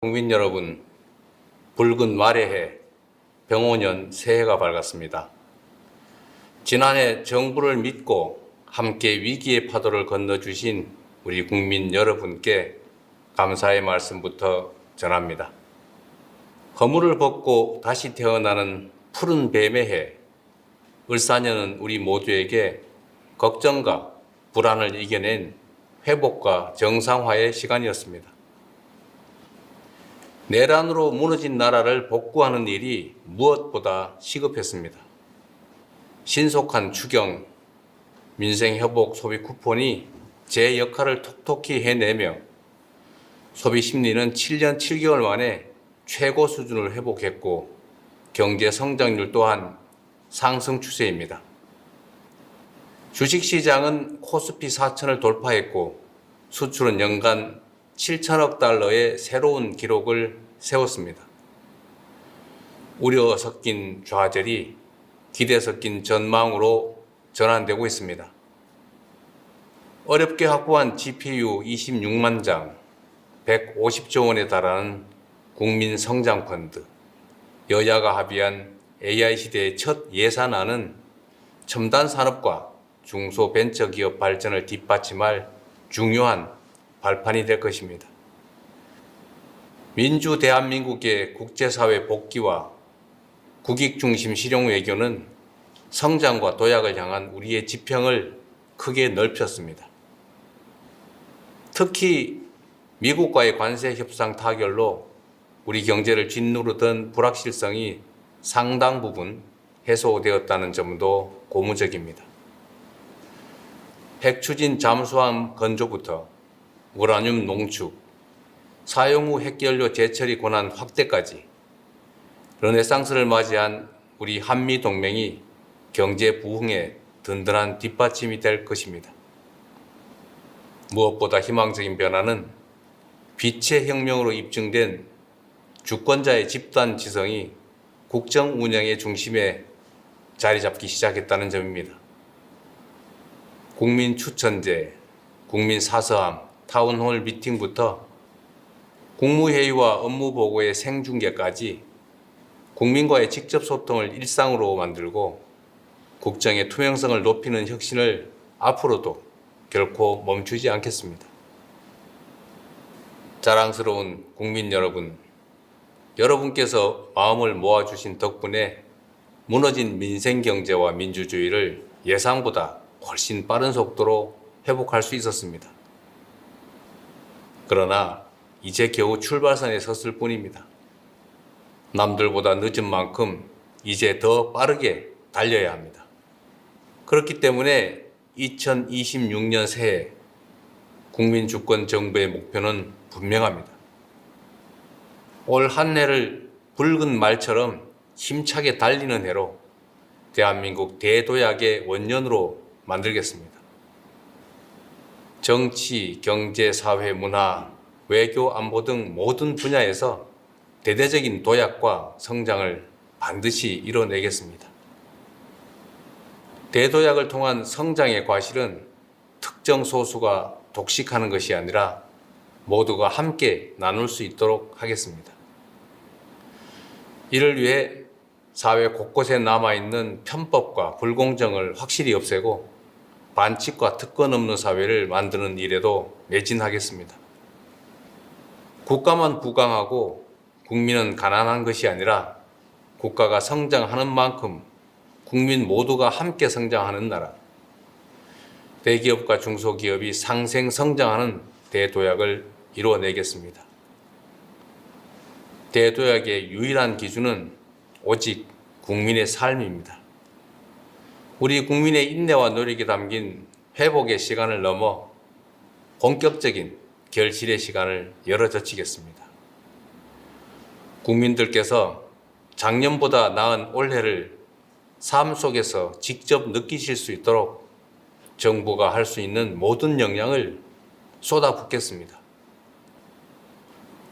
국민 여러분, 붉은 말의 해, 병오년 새해가 밝았습니다. 지난해 정부를 믿고 함께 위기의 파도를 건너주신 우리 국민 여러분께 감사의 말씀부터 전합니다. 허물을 벗고 다시 태어나는 푸른 뱀의 해, 을사년은 우리 모두에게 걱정과 불안을 이겨낸 회복과 정상화의 시간이었습니다. 내란으로 무너진 나라를 복구하는 일이 무엇보다 시급했습니다. 신속한 추경, 민생회복 소비 쿠폰이 제 역할을 톡톡히 해내며 소비 심리는 7년 7개월 만에 최고 수준을 회복했고 경제 성장률 또한 상승 추세입니다. 주식시장은 코스피 4천을 돌파했고 수출은 연간 7천억 달러의 새로운 기록을 세웠습니다. 우려 섞인 좌절이 기대 섞인 전망으로 전환되고 있습니다. 어렵게 확보한 GPU 26만 장, 150조 원에 달하는 국민성장펀드, 여야가 합의한 AI 시대의 첫 예산안은 첨단 산업과 중소벤처기업 발전을 뒷받침할 중요한 발판이 될 것입니다. 민주 대한민국의 국제사회 복귀와 국익중심 실용외교는 성장과 도약을 향한 우리의 지평을 크게 넓혔습니다. 특히 미국과의 관세 협상 타결로 우리 경제를 짓누르던 불확실성이 상당 부분 해소되었다는 점도 고무적입니다. 핵추진 잠수함 건조부터 우라늄 농축, 사용 후 핵연료 재처리 권한 확대까지 르네상스를 맞이한 우리 한미동맹이 경제 부흥에 든든한 뒷받침이 될 것입니다. 무엇보다 희망적인 변화는 빛의 혁명으로 입증된 주권자의 집단 지성이 국정 운영의 중심에 자리 잡기 시작했다는 점입니다. 국민 추천제, 국민 사서함, 타운홀 미팅부터 국무회의와 업무보고의 생중계까지 국민과의 직접 소통을 일상으로 만들고 국정의 투명성을 높이는 혁신을 앞으로도 결코 멈추지 않겠습니다. 자랑스러운 국민 여러분, 여러분께서 마음을 모아주신 덕분에 무너진 민생경제와 민주주의를 예상보다 훨씬 빠른 속도로 회복할 수 있었습니다. 그러나 이제 겨우 출발선에 섰을 뿐입니다. 남들보다 늦은 만큼 이제 더 빠르게 달려야 합니다. 그렇기 때문에 2026년 새해 국민주권 정부의 목표는 분명합니다. 올 한 해를 붉은 말처럼 힘차게 달리는 해로 대한민국 대도약의 원년으로 만들겠습니다. 정치, 경제, 사회, 문화, 외교, 안보 등 모든 분야에서 대대적인 도약과 성장을 반드시 이뤄내겠습니다. 대도약을 통한 성장의 과실은 특정 소수가 독식하는 것이 아니라 모두가 함께 나눌 수 있도록 하겠습니다. 이를 위해 사회 곳곳에 남아있는 편법과 불공정을 확실히 없애고 반칙과 특권 없는 사회를 만드는 일에도 매진하겠습니다. 국가만 부강하고 국민은 가난한 것이 아니라 국가가 성장하는 만큼 국민 모두가 함께 성장하는 나라, 대기업과 중소기업이 상생 성장하는 대도약을 이루어내겠습니다. 대도약의 유일한 기준은 오직 국민의 삶입니다. 우리 국민의 인내와 노력이 담긴 회복의 시간을 넘어 본격적인 결실의 시간을 열어젖히겠습니다. 국민들께서 작년보다 나은 올해를 삶 속에서 직접 느끼실 수 있도록 정부가 할 수 있는 모든 역량을 쏟아붓겠습니다.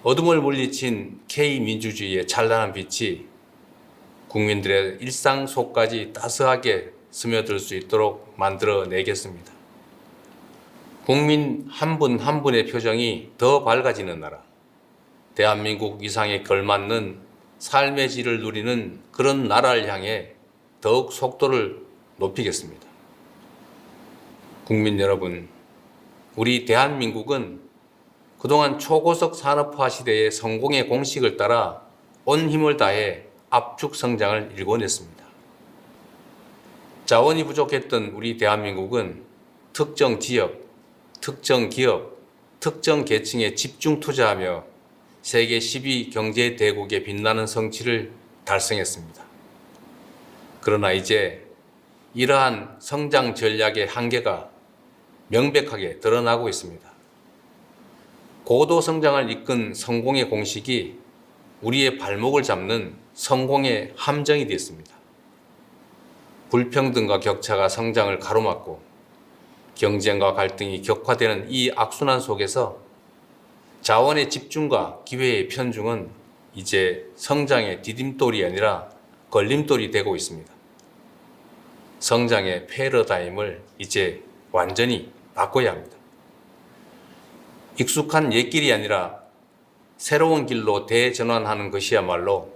어둠을 물리친 K민주주의의 찬란한 빛이 국민들의 일상 속까지 따스하게 스며들 수 있도록 만들어내겠습니다. 국민 한 분 한 분의 표정이 더 밝아지는 나라, 대한민국 이상에 걸맞는 삶의 질을 누리는 그런 나라를 향해 더욱 속도를 높이겠습니다. 국민 여러분, 우리 대한민국은 그동안 초고속 산업화 시대의 성공의 공식을 따라 온 힘을 다해 압축 성장을 일궈냈습니다. 자원이 부족했던 우리 대한민국은 특정 지역, 특정 기업, 특정 계층에 집중 투자하며 세계 10위 경제 대국의 빛나는 성취를 달성했습니다. 그러나 이제 이러한 성장 전략의 한계가 명백하게 드러나고 있습니다. 고도 성장을 이끈 성공의 공식이 우리의 발목을 잡는 성공의 함정이 되었습니다. 불평등과 격차가 성장을 가로막고 경쟁과 갈등이 격화되는 이 악순환 속에서 자원의 집중과 기회의 편중은 이제 성장의 디딤돌이 아니라 걸림돌이 되고 있습니다. 성장의 패러다임을 이제 완전히 바꿔야 합니다. 익숙한 옛길이 아니라 새로운 길로 대전환하는 것이야말로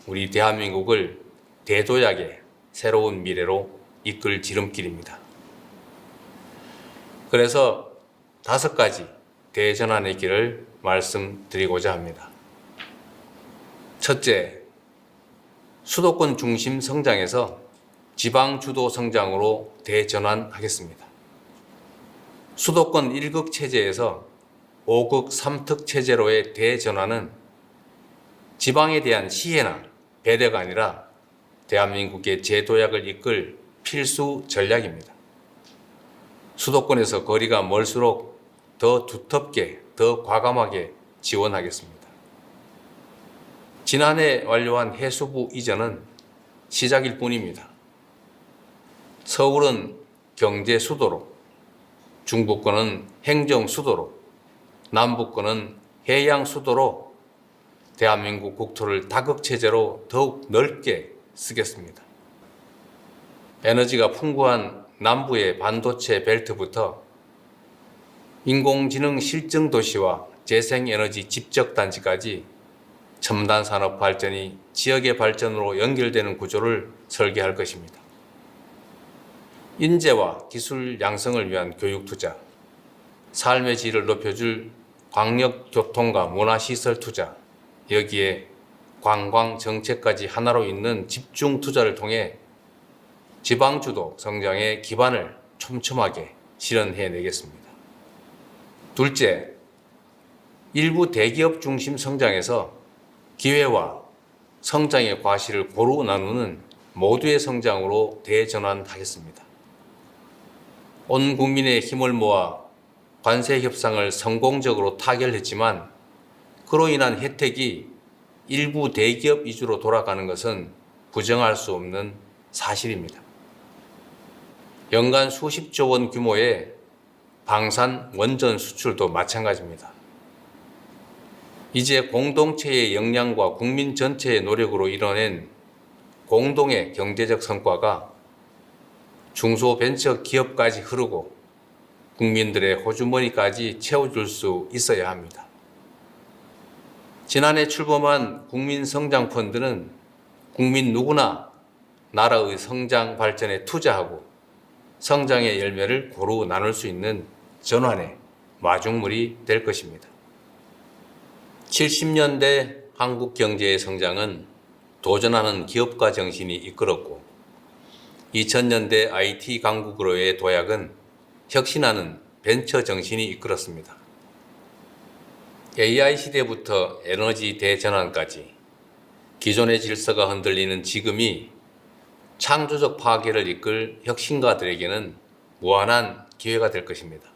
우리 대한민국을 대도약의 새로운 미래로 이끌 지름길입니다. 그래서 5가지 대전환의 길을 말씀드리고자 합니다. 첫째, 수도권 중심 성장에서 지방 주도 성장으로 대전환하겠습니다. 수도권 1극 체제에서 5극 3특 체제로의 대전환은 지방에 대한 시혜나 배려가 아니라 대한민국의 재도약을 이끌 필수 전략입니다. 수도권에서 거리가 멀수록 더 두텁게, 더 과감하게 지원하겠습니다. 지난해 완료한 해수부 이전은 시작일 뿐입니다. 서울은 경제 수도로, 중부권은 행정 수도로, 남부권은 해양 수도로 대한민국 국토를 다극체제로 더욱 넓게 쓰겠습니다. 에너지가 풍부한 남부의 반도체 벨트부터 인공지능 실증 도시와 재생에너지 집적단지까지 첨단 산업 발전이 지역의 발전으로 연결되는 구조를 설계할 것입니다. 인재와 기술 양성을 위한 교육 투자, 삶의 질을 높여줄 광역교통과 문화시설 투자, 여기에 관광 정책까지 하나로 잇는 집중 투자를 통해 지방주도 성장의 기반을 촘촘하게 실현해내겠습니다. 둘째, 일부 대기업 중심 성장에서 기회와 성장의 과실을 고루 나누는 모두의 성장으로 대전환하겠습니다. 온 국민의 힘을 모아 관세 협상을 성공적으로 타결했지만 그로 인한 혜택이 일부 대기업 위주로 돌아가는 것은 부정할 수 없는 사실입니다. 연간 수십조 원 규모의 방산 원전 수출도 마찬가지입니다. 이제 공동체의 역량과 국민 전체의 노력으로 이뤄낸 공동의 경제적 성과가 중소벤처기업까지 흐르고 국민들의 호주머니까지 채워줄 수 있어야 합니다. 지난해 출범한 국민성장펀드는 국민 누구나 나라의 성장 발전에 투자하고 성장의 열매를 고루 나눌 수 있는 전환의 마중물이 될 것입니다. 70년대 한국 경제의 성장은 도전하는 기업가 정신이 이끌었고 2000년대 IT 강국으로의 도약은 혁신하는 벤처 정신이 이끌었습니다. AI 시대부터 에너지 대전환까지 기존의 질서가 흔들리는 지금이 창조적 파괴를 이끌 혁신가들에게는 무한한 기회가 될 것입니다.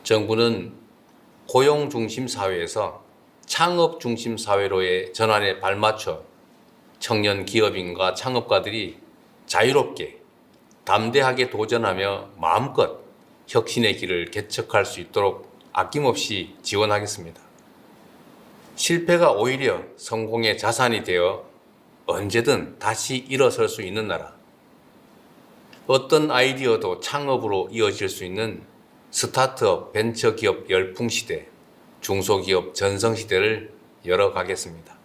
정부는 고용 중심 사회에서 창업 중심 사회로의 전환에 발맞춰 청년 기업인과 창업가들이 자유롭게 담대하게 도전하며 마음껏 혁신의 길을 개척할 수 있도록 아낌없이 지원하겠습니다. 실패가 오히려 성공의 자산이 되어 언제든 다시 일어설 수 있는 나라. 어떤 아이디어도 창업으로 이어질 수 있는 스타트업 벤처기업 열풍 시대 중소기업 전성시대를 열어가겠습니다.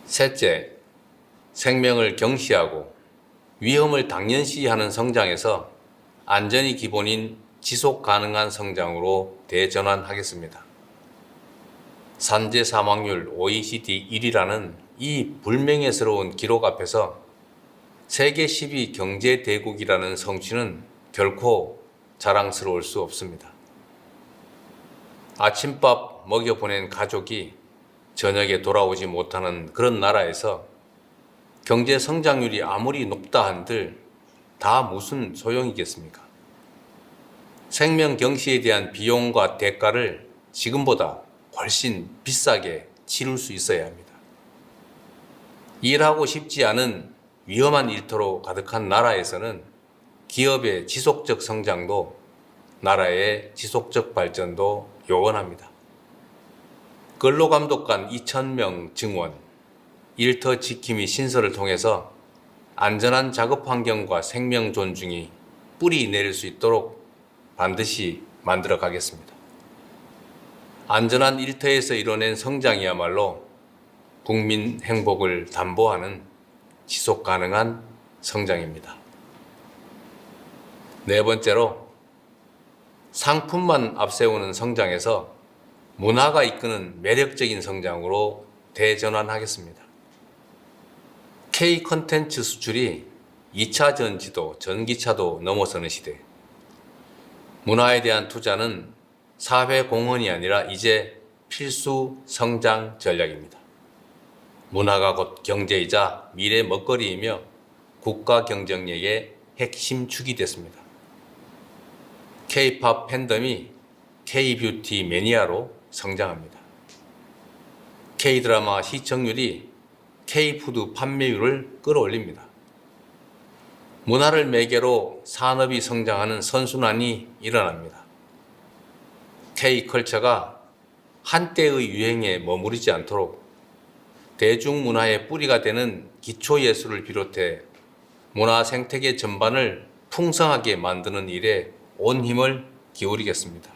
셋째, 생명을 경시하고 위험을 당연시하는 성장에서 안전이 기본인 지속 가능한 성장으로 대전환하겠습니다. 산재 사망률 OECD 1위라는 이 불명예스러운 기록 앞에서 세계 10위 경제 대국이라는 성취는 결코 자랑스러울 수 없습니다. 아침밥 먹여보낸 가족이 저녁에 돌아오지 못하는 그런 나라에서 경제 성장률이 아무리 높다 한들 다 무슨 소용이겠습니까? 생명 경시에 대한 비용과 대가를 지금보다 훨씬 비싸게 치를 수 있어야 합니다. 일하고 싶지 않은 위험한 일터로 가득한 나라에서는 기업의 지속적 성장도 나라의 지속적 발전도 요원합니다. 근로감독관 2,000명 증원, 일터 지킴이 신설을 통해서 안전한 작업 환경과 생명 존중이 뿌리 내릴 수 있도록 반드시 만들어 가겠습니다. 안전한 일터에서 이뤄낸 성장이야말로 국민 행복을 담보하는 지속 가능한 성장입니다. 네 번째로, 상품만 앞세우는 성장에서 문화가 이끄는 매력적인 성장으로 대전환하겠습니다. K 콘텐츠 수출이 2차 전지도 전기차도 넘어서는 시대. 문화에 대한 투자는 사회 공헌이 아니라 이제 필수 성장 전략입니다. 문화가 곧 경제이자 미래 먹거리이며 국가 경쟁력의 핵심 축이 됐습니다. K-팝 팬덤이 K-뷰티 매니아로 성장합니다. K-드라마 시청률이 K-푸드 판매율을 끌어올립니다. 문화를 매개로 산업이 성장하는 선순환이 일어납니다. K-컬처가 한때의 유행에 머무르지 않도록 대중문화의 뿌리가 되는 기초예술을 비롯해 문화 생태계 전반을 풍성하게 만드는 일에 온 힘을 기울이겠습니다.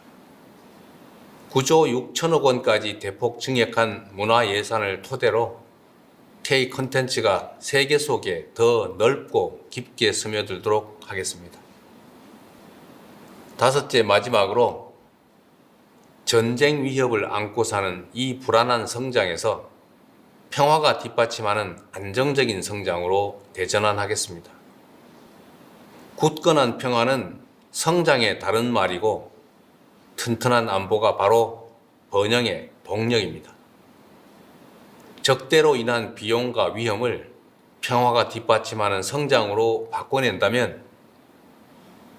9조 6천억 원까지 대폭 증액한 문화 예산을 토대로 K 콘텐츠가 세계 속에 더 넓고 깊게 스며들도록 하겠습니다. 다섯째, 마지막으로 전쟁 위협을 안고 사는 이 불안한 성장에서 평화가 뒷받침하는 안정적인 성장으로 대전환하겠습니다. 굳건한 평화는 성장의 다른 말이고 튼튼한 안보가 바로 번영의 동력입니다. 적대로 인한 비용과 위험을 평화가 뒷받침하는 성장으로 바꿔낸다면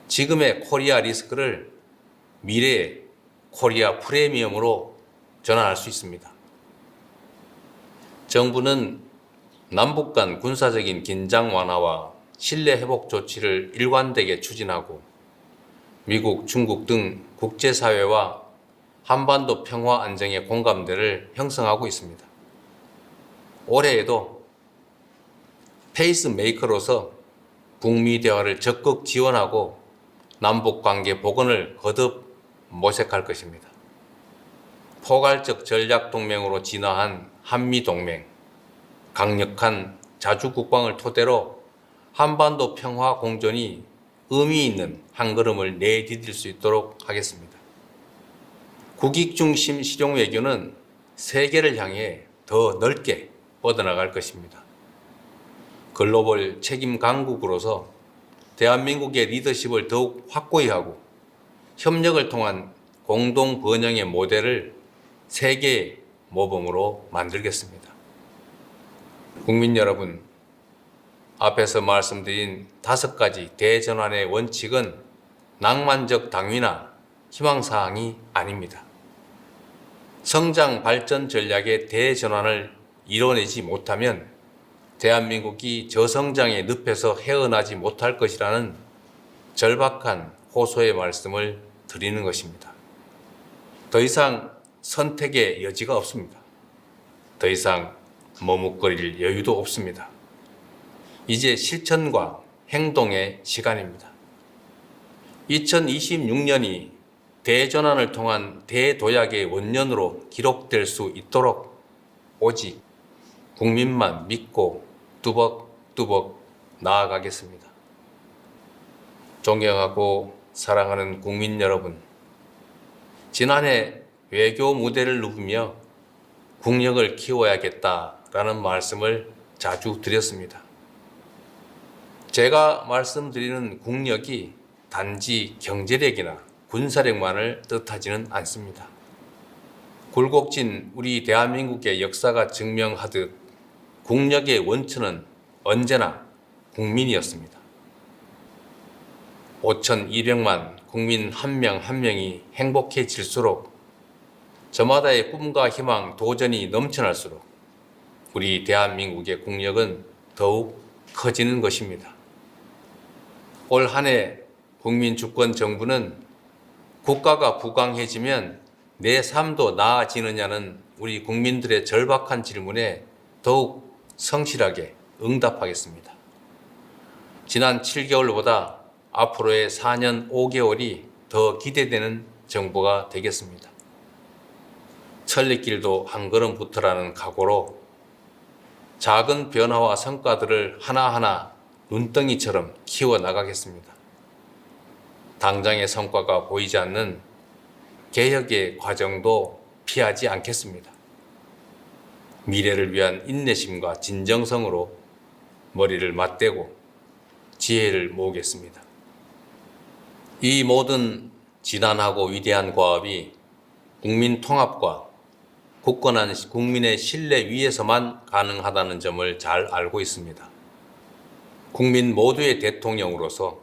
지금의 코리아 리스크를 미래의 코리아 프리미엄으로 전환할 수 있습니다. 정부는 남북 간 군사적인 긴장 완화와 신뢰 회복 조치를 일관되게 추진하고 미국, 중국 등 국제사회와 한반도 평화 안정의 공감대를 형성하고 있습니다. 올해에도 페이스메이커로서 북미 대화를 적극 지원하고 남북관계 복원을 거듭 모색할 것입니다. 포괄적 전략동맹으로 진화한 한미동맹, 강력한 자주국방을 토대로 한반도 평화 공존이 의미 있는 한 걸음을 내디딜 수 있도록 하겠습니다. 국익 중심 실용 외교는 세계를 향해 더 넓게 뻗어나갈 것입니다. 글로벌 책임 강국으로서 대한민국의 리더십을 더욱 확고히 하고 협력을 통한 공동 번영의 모델을 세계의 모범으로 만들겠습니다. 국민 여러분, 앞에서 말씀드린 5가지 대전환의 원칙은 낭만적 당위나 희망사항이 아닙니다. 성장 발전 전략의 대전환을 이뤄내지 못하면 대한민국이 저성장의 늪에서 헤어나지 못할 것이라는 절박한 호소의 말씀을 드리는 것입니다. 더 이상 선택의 여지가 없습니다. 더 이상 머뭇거릴 여유도 없습니다. 이제 실천과 행동의 시간입니다. 2026년이 대전환을 통한 대도약의 원년으로 기록될 수 있도록 오직 국민만 믿고 뚜벅뚜벅 나아가겠습니다. 존경하고 사랑하는 국민 여러분, 지난해 외교 무대를 누비며 국력을 키워야겠다라는 말씀을 자주 드렸습니다. 제가 말씀드리는 국력이 단지 경제력이나 군사력만을 뜻하지는 않습니다. 굴곡진 우리 대한민국의 역사가 증명하듯 국력의 원천은 언제나 국민이었습니다. 5,200만 국민 한 명 한 명이 행복해질수록 저마다의 꿈과 희망, 도전이 넘쳐날수록 우리 대한민국의 국력은 더욱 커지는 것입니다. 올 한 해 국민주권정부는 국가가 부강해지면 내 삶도 나아지느냐는 우리 국민들의 절박한 질문에 더욱 성실하게 응답하겠습니다. 지난 7개월보다 앞으로의 4년 5개월이 더 기대되는 정부가 되겠습니다. 천리길도 한 걸음부터라는 각오로 작은 변화와 성과들을 하나하나 눈덩이처럼 키워나가겠습니다. 당장의 성과가 보이지 않는 개혁의 과정도 피하지 않겠습니다. 미래를 위한 인내심과 진정성으로 머리를 맞대고 지혜를 모으겠습니다. 이 모든 지단하고 위대한 과업이 국민 통합과 굳건한 국민의 신뢰 위에서만 가능하다는 점을 잘 알고 있습니다. 국민 모두의 대통령으로서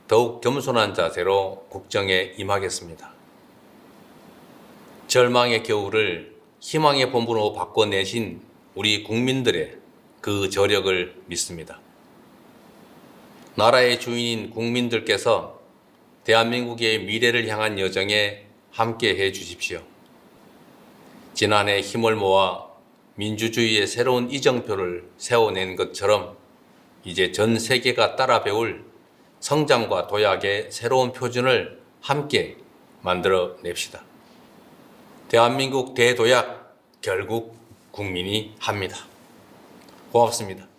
더욱 겸손한 자세로 국정에 임하겠습니다. 절망의 겨울을 희망의 봄으로 바꿔내신 우리 국민들의 그 저력을 믿습니다. 나라의 주인인 국민들께서 대한민국의 미래를 향한 여정에 함께 해 주십시오. 지난해 힘을 모아 민주주의의 새로운 이정표를 세워낸 것처럼 이제 전 세계가 따라 배울 성장과 도약의 새로운 표준을 함께 만들어 냅시다. 대한민국 대도약 결국 국민이 합니다. 고맙습니다.